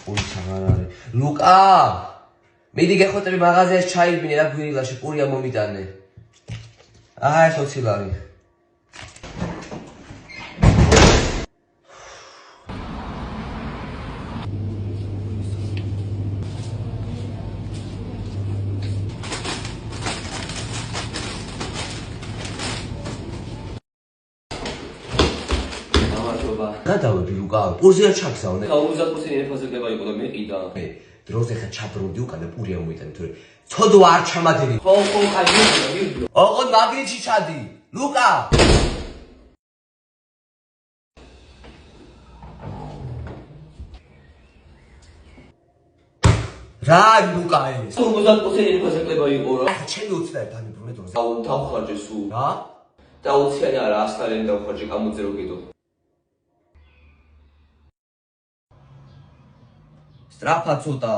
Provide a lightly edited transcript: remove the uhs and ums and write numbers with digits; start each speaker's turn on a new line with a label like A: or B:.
A: პური აღარ არის. ლუკა! მიდი გეხოთები მაღაზიაში ჩაიბინე და გვირილაში პურია მომიტანე. აჰა, ეს 20 ლარი. გადავედი ლუკა, პურზე არ ჩაგზავნე.
B: 50% ინფრასტრუქტურა იყო და მე ყიდა.
A: დროზე ხა ჩაბრუნდი უკან და პურია მომიტანე, თორე ცოდვა არ ჩამადელი.
B: ხო, აი ვიდეო.
A: ოღონდ მაგრიჩი ჩადი. ლუკა! რა არის ლუკა ეს?
B: 50% ინფრასტრუქტურა იყო რა.
A: ახლა ჩემი 20 ლარი დამიბრუნე დროზე.
B: აუ დავხარჯე სულ.
A: რა?
B: და 20-იანი არა, 100-იანი დავხარჯე, გამოძერო კიდო.
A: სტრაფა ცოტა.